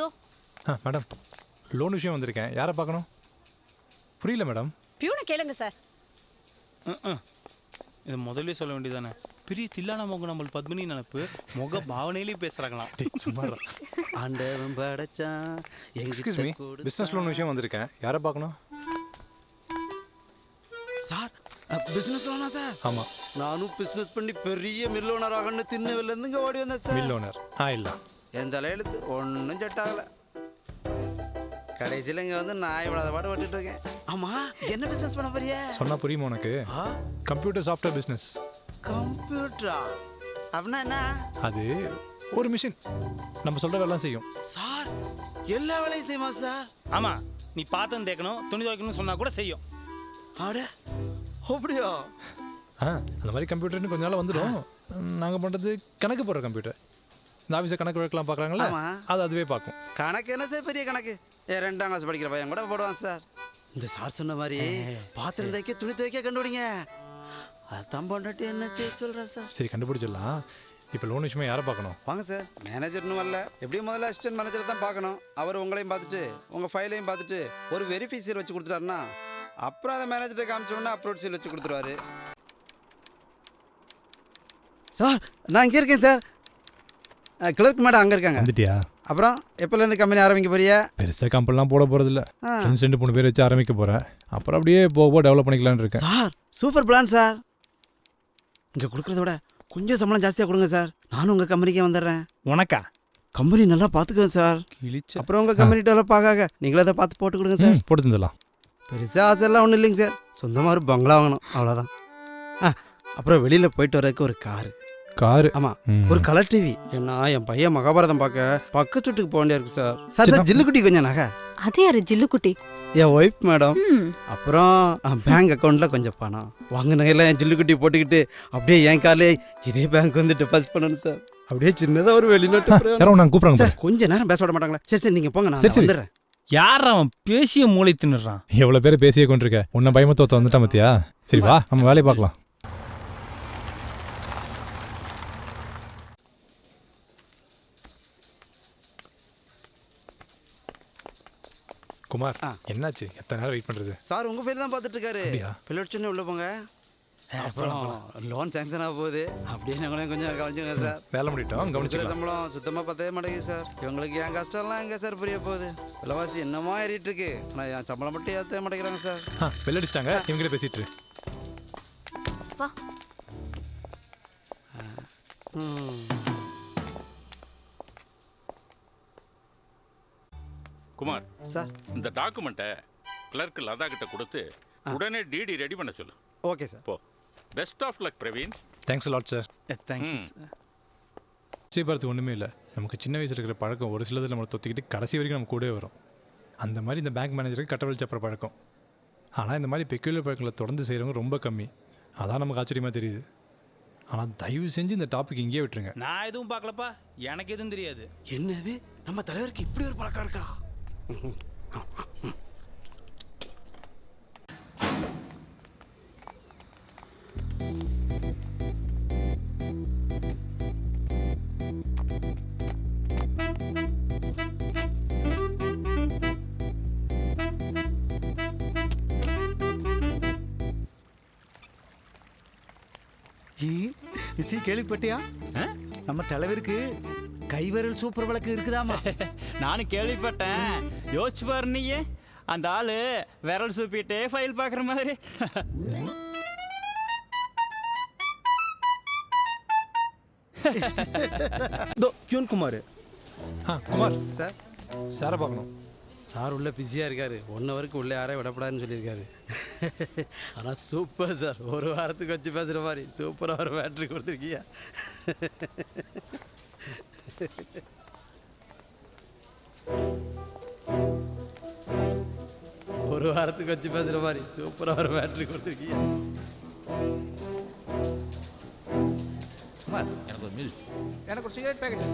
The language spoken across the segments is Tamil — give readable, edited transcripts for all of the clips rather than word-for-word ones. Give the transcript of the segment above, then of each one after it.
தோ. மேடம், லோன் விஷயம் வந்திருக்கேன். யாரை பார்க்கணும்? புரியல மேடம். பியூனை கேளுங்க சார். இது முதல்ல சொல்ல வேண்டியதானே. பெரிய தில்லான முகம் நம்ம பத்மினி நினைப்பு முக பாவனையிலேயே பேசுறாங்களாம். சும்மா ஆண்டவன் படைச்சான். எக்ஸ்கியூஸ் மீ, பிசினஸ் லோன் விஷயம் வந்திருக்கேன். யாரை பார்க்கணும்? சார், பிசினஸ் லோனா சார்? ஆமா, நானும் பிசினஸ் பண்ணி பெரிய மில் ஓனர் ஆகணும்னு திண்ணவில இருந்து ஓடி வந்தேன் சார். Mill owner? இல்ல, என் தலையெழுத்து ஒன்றும் செட் ஆகல. கடைசியில் இங்க வந்து நான் இவ்வளவு பாடு விட்டுட்டு இருக்கேன். ஆமா, என்ன பிசினஸ் பண்ண போறிய? சொன்னா புரியுமா உனக்கு? Computer software business. கம்ப்யூட்டரா? அப்படின்னா என்ன? அது ஒரு மிஷின் நம்ம சொல்ற வேலை செய்யும். சார், எல்லா வேலையும் செய்யுமா சார்? ஆமா, நீ பாத்திரம் தேய்க்கணும், துணி துவைக்கணும்னு சொன்னா கூட செய்யும். அட அப்படியா? அந்த மாதிரி கம்ப்யூட்டர்னு கொஞ்ச நாள் வந்துடும். நாங்க பண்றது கணக்கு போடுற கம்ப்யூட்டர். இந்த ஆஃபீஸில் கணக்கு வழக்கெல்லாம் பார்க்குறாங்களா, அது அதுவே பார்க்கும். கணக்கு என்ன சார் பெரிய கணக்கு? 2ஆம் கிளாஸ் படிக்கிற பையன் கூட போடுவான் சார். இந்த சார் சொன்ன மாதிரி பாத்திரம் துவைக்க துணி துவைக்க கண்டுபிடிங்க. அதான் பொண்டாட்டி என்ன செய்ய சொல்றா சார்? சரி, கண்டுபிடிச்சிடலாம். இப்போ லோன் விஷயமா யாரை பார்க்கணும்? வாங்க சார். மேனேஜர்னு வரல, எப்படியும் முதல்ல அசிஸ்டன்ட் மேனேஜர் தான் பார்க்கணும். அவர் உங்களையும் பார்த்துட்டு உங்க ஃபைலையும் பார்த்துட்டு ஒரு வெரிஃபை சீல் வச்சு கொடுத்துட்டாருன்னா அப்புறம் அதை மேனேஜர்கிட்ட காமிச்சோம்னா அப்ரோட் சீல் வச்சு கொடுத்துருவாரு. சார், நான் இங்கே இருக்கேன் சார். கிளர்க் மேடம் அங்கே இருக்காங்க. வந்துட்டியா? அப்புறம் எப்போலேருந்து கம்பெனி ஆரம்பிக்க போறியா? பெருசாக கம்பெனிலாம் போட போகிறதில்ல. 2-3 பேர் வச்சு ஆரம்பிக்க போகிறேன். அப்புறம் அப்படியே போக டெவலப் பண்ணிக்கலான்னு இருக்கேன். Sir, super plan sir. இங்கே கொடுக்குறத விட கொஞ்சம் சம்பளம் ஜாஸ்தியாக கொடுங்க சார். நானும் உங்கள் கம்பெனிக்கே வந்துடுறேன். உனக்கா? கம்பெனி நல்லா பார்த்துக்குவேன் சார். அப்புறம் உங்கள் கம்பெனி டெவலப் ஆக நீங்களே அதை பார்த்து போட்டு கொடுங்க சார். போட்டு தந்துடலாம். பெருசாக ஆசையெல்லாம் ஒன்றும் இல்லைங்க சார். சொந்தமாக ஒரு பங்களா வாங்கணும், அவ்வளோதான். அப்புறம் வெளியில் போயிட்டு வரதுக்கு ஒரு காரு. ஆமாம், ஒரு கலர் டிவி. ஏன்னா என் பையன் மகாபாரதம் பார்க்க பக்கத்து வீட்டுக்கு போக வேண்டியா இருக்கு சார். சார் சார், ஜில்லுக்குட்டி கொஞ்சம் நகை. அது யாரு ஜில்லுக்குட்டி? என் ஒய்ஃப் மேடம். அப்புறம் பேங்க் அக்கௌண்ட்ல கொஞ்சம் பணம். வாங்க நகையெல்லாம் என் ஜில்லுக்குட்டி போட்டுக்கிட்டு அப்படியே என் கார்ல இதே பேங்க் வந்து டெபாசிட் பண்ணணும் சார். அப்படியே சின்னதாக ஒரு வெளிநாட்டு நான் கூப்பிடுறேன் சார். கொஞ்ச நேரம் பேச விட மாட்டாங்களா? சரி சரி, நீங்கள் போங்க, நான் வந்துடுறேன். யார் அவன் பேசிய மூளை தின்னுறான்? எவ்வளோ பேர் பேசியே கொண்டிருக்க. உன்னை பயமத்தோத்த வந்துட்டான் மத்தியா? சரி வா, நம்ம வேலையை பார்க்கலாம். குமார், என்னாச்சு? எத்தனை நேரம் வெயிட் பண்றது? சார், உங்க ஃபைல் தான் பார்த்துட்டு இருக்காரு. பிள்ளை உள்ள போங்க. அப்புறம் லோன் சாங்ஷன் ஆக போகுது. அப்படியே கொஞ்சம் கவனிச்சுங்க சார். வேலை முடிட்டோம், கவனிச்சுக்கலாம். சம்பளம் சுத்தமா பத்தவே மாட்டேங்குது சார். இவங்களுக்கு என் கஷ்டம்லாம் எங்க சார் புரிய போகுது? விலைவாசி என்னமா ஏறிட்டு இருக்கு. ஆனால் என் சம்பளம் மட்டும் ஏற்ற மாட்டேங்கிறாங்க சார். பெல் அடிச்சிட்டாங்க, இவங்களே பேசிட்டு. குமார் சார், இந்த டாக்குமெண்ட்டை கிளர்க் லதா கிட்ட கொடுத்து உடனே டிடி ரெடி பண்ண சொல்லு. Okay sir. போ. Best of luck Praveen. Thanks lot sir. Thank you. நிச்சயப்படுறது ஒன்றுமே இல்லை. நமக்கு சின்ன வயசில் இருக்கிற பழக்கம் ஒரு சிலது நம்மளை தொத்திக்கிட்டு கடைசி வரைக்கும் நம்ம கூடவே வரும். அந்த மாதிரி இந்த பேங்க் மேனேஜருக்கு கட்டவழி சப்பற பழக்கம். ஆனால் இந்த மாதிரி பெக்யூலர் பழக்கங்களை தொடர்ந்து செய்கிறவங்க ரொம்ப கம்மி. அதான் நமக்கு ஆச்சரியமாக தெரியுது. ஆனால் தயவு செஞ்சு இந்த டாபிக் இங்கேயே விட்டுருங்க. நான் எதுவும் பார்க்கலப்பா, எனக்கு எதுவும் தெரியாது. என்னது, நம்ம தலைவருக்கு இப்படி ஒரு பழக்கம் இருக்கா? கேள்விப்பட்டியா? நம்ம தலைவருக்கு கைவிரல் சூப்பர் வழக்கு இருக்குதாமா? நானும் கேள்விப்பட்டேன். யோசிச்சு பாரு, நீயே அந்த ஆளு விரல் சூப்பிட்டே ஃபைல் பாக்குற மாதிரி. பியூன் குமார். குமார் சார், சாரை பார்க்கணும். சார் உள்ள பிஸியாக இருக்காரு. 1 ஹவருக்கு உள்ளே யாரையும் விடப்படாதுன்னு சொல்லியிருக்காரு. ஆனால் சூப்பர் சார், ஒரு வாரத்துக்கு வச்சு பேசுகிற மாதிரி சூப்பராக ஒரு பேட்டரி கொடுத்துருக்கியா? ஒரு வாரத்துக்கு வச்சு பேசுகிற மாதிரி சூப்பராக ஒரு பேட்டரி கொடுத்துருக்கியா? குமார், எனக்கு ஒரு மில்ஸ். எனக்கு ஒரு சிகரெட் பேக்கெட்.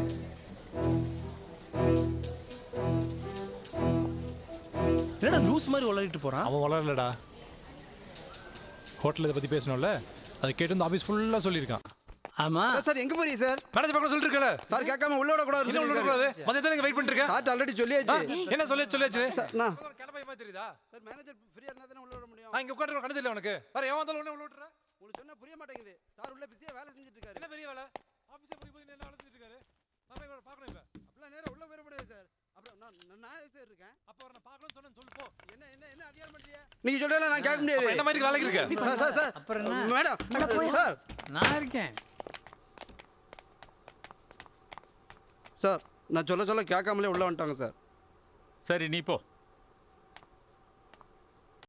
என்னடா லூஸ் மாதிரி உளறிட்டு போறான்? அவன் வளரலடா. ஹோட்டல் இதை பற்றி பேசணும்ல, அதை கேட்டு வந்து ஆஃபீஸ் ஃபுல்லாக சொல்லியிருக்கான். ஆமா சார் எங்க போறீங்க சார்? மேனேஜர் பக்கம் சொல்லிட்டு இருக்கல சார் கேட்காம உள்ள விட கூடாது. என்ன உள்ள கூடாது? மதியத்துல நீங்க வெயிட் பண்ணிட்டு இருக்க. சார் ஆல்ரெடி சொல்லியாச்சு. என்ன சொல்லியாச்சு சார் நான் கிளம்ப மாதிரி தெரியுதா? சார் மேனேஜர் ஃப்ரீயா இருந்தா தானே உள்ள விட முடியும். நான் இங்க உட்கார்ந்து கணது இல்ல உனக்கு. வேற எவன் வந்தாலும் உள்ள விட்டுற. உங்களுக்கு சொன்னா புரிய மாட்டேங்குது. சார் உள்ள பிஸியா வேலை செஞ்சுட்டு இருக்காரு. என்ன பெரிய வேலை? ஆபீஸ்ல போய் என்ன வேலை செஞ்சுட்டு இருக்காரு? நான் போய் பார்க்கணும் இப்ப. அப்படிலாம் நேரா உள்ள வர முடியாது சார். அப்புறம் நான் சார் இருக்கேன். அப்ப வர நான் பார்க்கணும்னு சொன்னேன் சொல்லு போ. என்ன அதிகாரம் பண்றீங்க? நீங்க சொல்றத நான் கேட்க முடியாது. என்ன மாதிரி வேலைக்கு இருக்க? சார் அப்புறம் என்ன? மேடம் சார் நான் இருக்கேன். சார் நான் சொல்ல கேட்காமலே உள்ள வந்துட்டாங்க சார். சரி நீ போ.